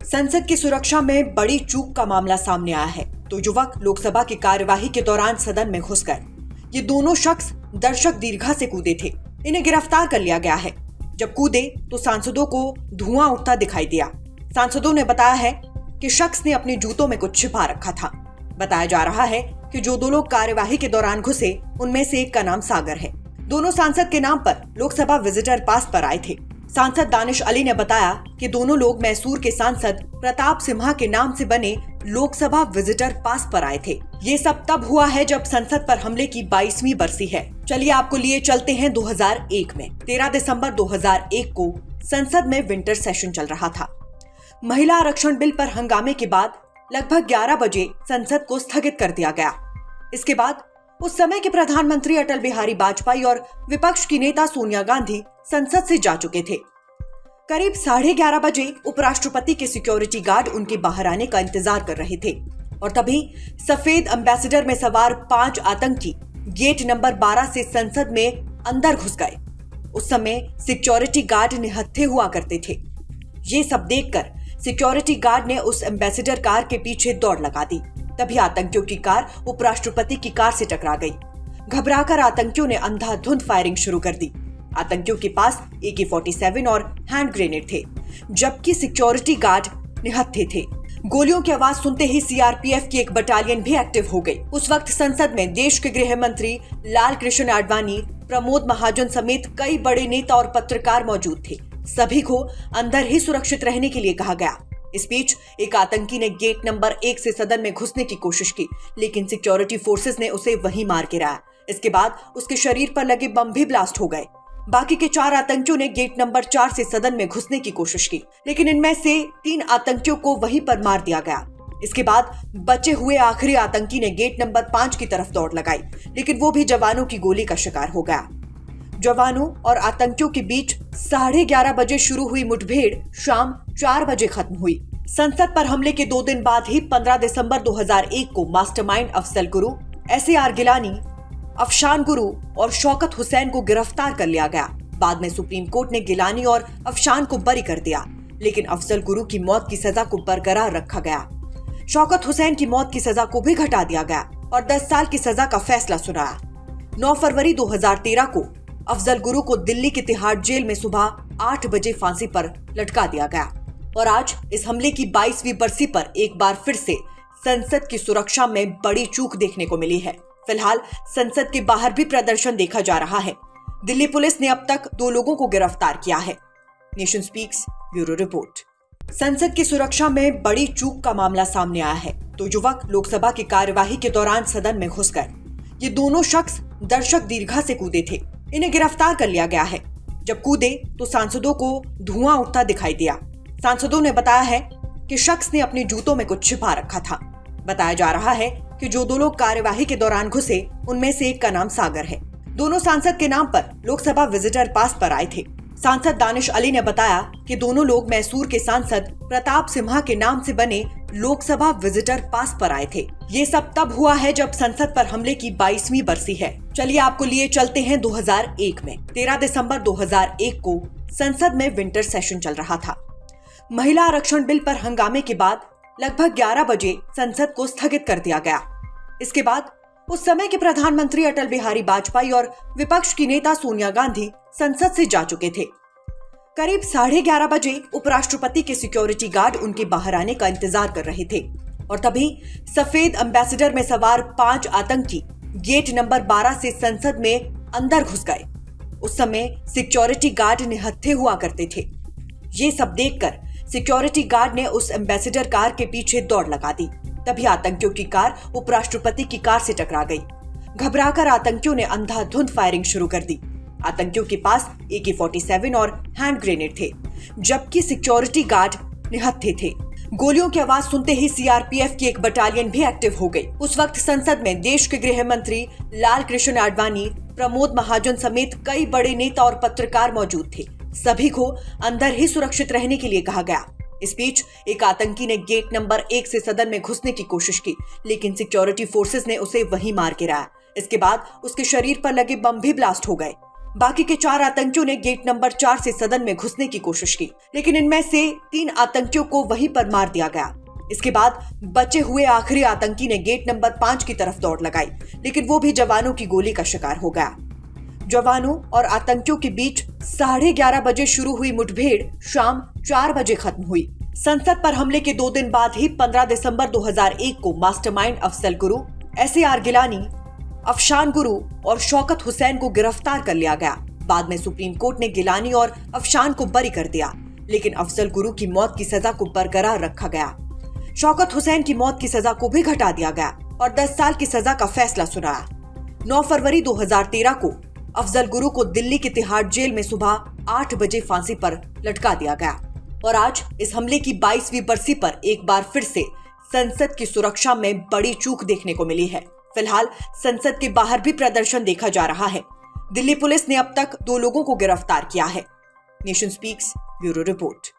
संसद की सुरक्षा में बड़ी चूक का मामला सामने आया है तो युवक लोकसभा की कार्यवाही के दौरान सदन में घुस गए। ये दोनों शख्स दर्शक दीर्घा से कूदे थे। इन्हें गिरफ्तार कर लिया गया है। जब कूदे तो सांसदों को धुआं उठता दिखाई दिया। सांसदों ने बताया है कि शख्स ने अपने जूतों में कुछ छिपा रखा था। बताया जा रहा है कि जो दो लोग कार्यवाही के दौरान घुसे उनमें से एक का नाम सागर है। दोनों सांसद के नाम पर लोकसभा विजिटर पास पर आए थे। सांसद दानिश अली ने बताया कि दोनों लोग मैसूर के सांसद प्रताप सिम्हा के नाम से बने लोकसभा विजिटर पास पर आए थे। ये सब तब हुआ है जब संसद पर हमले की 22वीं बरसी है। चलिए आपको लिए चलते हैं 2001 में। 13 दिसंबर 2001 को संसद में विंटर सेशन चल रहा था। महिला आरक्षण बिल पर हंगामे के बाद लगभग 11 बजे संसद को स्थगित कर दिया गया। इसके बाद उस समय के प्रधानमंत्री अटल बिहारी वाजपेयी और विपक्ष की नेता सोनिया गांधी संसद से जा चुके थे। करीब 11:30 बजे उपराष्ट्रपति के सिक्योरिटी गार्ड उनके बाहर आने का इंतजार कर रहे थे और तभी सफेद एम्बेसडर में सवार 5 आतंकी गेट नंबर 12 से संसद में अंदर घुस गए। उस समय सिक्योरिटी गार्ड निहत्थे हुआ करते थे। ये सब देखकर सिक्योरिटी गार्ड ने उस एम्बेसडर कार के पीछे दौड़ लगा दी। तभी आतंकियों की कार उपराष्ट्रपति की कार से टकरा गई। घबराकर आतंकियों ने अंधाधुंध फायरिंग शुरू कर दी। आतंकियों के पास AK-47 और हैंड ग्रेनेड थे, जबकि सिक्योरिटी गार्ड निहत्थे थे। गोलियों की आवाज सुनते ही CRPF की एक बटालियन भी एक्टिव हो गई। उस वक्त संसद में देश के गृह मंत्री लाल कृष्ण आडवाणी, प्रमोद महाजन समेत कई बड़े नेता और पत्रकार मौजूद थे। सभी को अंदर ही सुरक्षित रहने के लिए कहा गया। इस बीच एक आतंकी ने गेट नंबर 1 से सदन में घुसने की कोशिश की, लेकिन सिक्योरिटी फोर्सेस ने उसे वहीं मार गिराया। इसके बाद उसके शरीर पर लगे बम भी ब्लास्ट हो गए। बाकी के 4 आतंकियों ने गेट नंबर 4 से सदन में घुसने की कोशिश की, लेकिन इनमें से 3 आतंकियों को वहीं पर मार दिया गया। इसके बाद बचे हुए आखिरी आतंकी ने गेट नंबर 5 की तरफ दौड़ लगाई, लेकिन वो भी जवानों की गोली का शिकार हो गया। जवानों और आतंकियों के बीच 11:30 बजे शुरू हुई मुठभेड़ शाम 4 बजे खत्म हुई। संसद पर हमले के 2 दिन बाद ही 15 दिसंबर 2001 को मास्टरमाइंड अफजल गुरु, SAR गिलानी, अफशान गुरु और शौकत हुसैन को गिरफ्तार कर लिया गया। बाद में सुप्रीम कोर्ट ने गिलानी और अफशान को बरी कर दिया, लेकिन अफजल गुरु की मौत की सजा को बरकरार रखा गया। शौकत हुसैन की मौत की सजा को भी घटा दिया गया और 10 साल की सजा का फैसला सुनाया। 9 फरवरी 2013 को अफजल गुरु को दिल्ली की तिहाड़ जेल में सुबह 8 बजे फांसी पर लटका दिया गया। और आज इस हमले की 22वीं बरसी पर एक बार फिर से संसद की सुरक्षा में बड़ी चूक देखने को मिली है। फिलहाल संसद के बाहर भी प्रदर्शन देखा जा रहा है। दिल्ली पुलिस ने अब तक 2 लोगों को गिरफ्तार किया है। Nation speaks bureau report. संसद की सुरक्षा में बड़ी चूक का मामला सामने आया है तो युवक लोकसभा की कार्यवाही के दौरान सदन में घुस गए। ये दोनों शख्स दर्शक दीर्घा से कूदे थे। इन्हें गिरफ्तार कर लिया गया है। जब कूदे तो सांसदों को धुआं उठता दिखाई दिया। सांसदों ने बताया है कि शख्स ने अपने जूतों में कुछ छिपा रखा था। बताया जा रहा है कि जो 2 लोग कार्यवाही के दौरान घुसे उनमें से एक का नाम सागर है। दोनों सांसद के नाम पर लोकसभा विजिटर पास पर आए थे। सांसद दानिश अली ने बताया कि दोनों लोग मैसूर के सांसद प्रताप सिम्हा के नाम से बने लोकसभा विजिटर पास पर आए थे। ये सब तब हुआ है जब संसद पर हमले की 22वीं बरसी है। चलिए आपको लिए चलते हैं 2001 में। 13 दिसंबर 2001 को संसद में विंटर सेशन चल रहा था। महिला आरक्षण बिल पर हंगामे के बाद लगभग 11 बजे संसद को स्थगित कर दिया गया। इसके बाद उस समय के प्रधानमंत्री अटल बिहारी वाजपेयी और विपक्ष की नेता सोनिया गांधी संसद से जा चुके थे। करीब 11:30 बजे उपराष्ट्रपति के सिक्योरिटी गार्ड उनके बाहर आने का इंतजार कर रहे थे और तभी सफेद एम्बेसडर में सवार 5 आतंकी गेट नंबर 12 से संसद में अंदर घुस गए। उस समय सिक्योरिटी गार्ड निहत्थे हुआ करते थे। ये सब देखकर सिक्योरिटी गार्ड ने उस एम्बेसडर कार के पीछे दौड़ लगा दी। तभी आतंकियों की कार उपराष्ट्रपति की कार से टकरा गई। घबराकर आतंकियों ने अंधाधुंध फायरिंग शुरू कर दी। आतंकियों के पास AK-47 और हैंड ग्रेनेड थे, जबकि सिक्योरिटी गार्ड निहत्थे थे। गोलियों की आवाज सुनते ही CRPF की एक बटालियन भी एक्टिव हो गई। उस वक्त संसद में देश के गृह मंत्री लाल कृष्ण आडवाणी, प्रमोद महाजन समेत कई बड़े नेता और पत्रकार मौजूद थे। सभी को अंदर ही सुरक्षित रहने के लिए कहा गया। इस बीच एक आतंकी ने गेट नंबर 1 से सदन में घुसने की कोशिश की, लेकिन सिक्योरिटी फोर्सेस ने उसे वहीं मार गिराया। इसके बाद उसके शरीर पर लगे बम भी ब्लास्ट हो गए। बाकी के 4 आतंकियों ने गेट नंबर 4 से सदन में घुसने की कोशिश की, लेकिन इनमें से 3 आतंकियों को वहीं पर मार दिया गया। इसके बाद बचे हुए आखिरी आतंकी ने गेट नंबर 5 की तरफ दौड़ लगाई, लेकिन वो भी जवानों की गोली का शिकार हो गया। जवानों और आतंकियों के बीच 11:30 बजे शुरू हुई मुठभेड़ शाम 4 बजे खत्म हुई। संसद पर हमले के 2 दिन बाद ही 15 दिसंबर 2001 को मास्टरमाइंड अफजल गुरु, SAR गिलानी, अफशान गुरु और शौकत हुसैन को गिरफ्तार कर लिया गया। बाद में सुप्रीम कोर्ट ने गिलानी और अफशान को बरी कर दिया, लेकिन अफजल गुरु की मौत की सजा को बरकरार रखा गया। शौकत हुसैन की मौत की सजा को भी घटा दिया गया और 10 साल की सजा का फैसला सुनाया। 9 फरवरी 2013 को अफजल गुरु को दिल्ली की तिहाड़ जेल में सुबह 8 बजे फांसी पर लटका दिया गया। और आज इस हमले की 22वीं बरसी पर एक बार फिर से संसद की सुरक्षा में बड़ी चूक देखने को मिली है। फिलहाल संसद के बाहर भी प्रदर्शन देखा जा रहा है। दिल्ली पुलिस ने अब तक 2 लोगों को गिरफ्तार किया है। Nation speaks bureau report.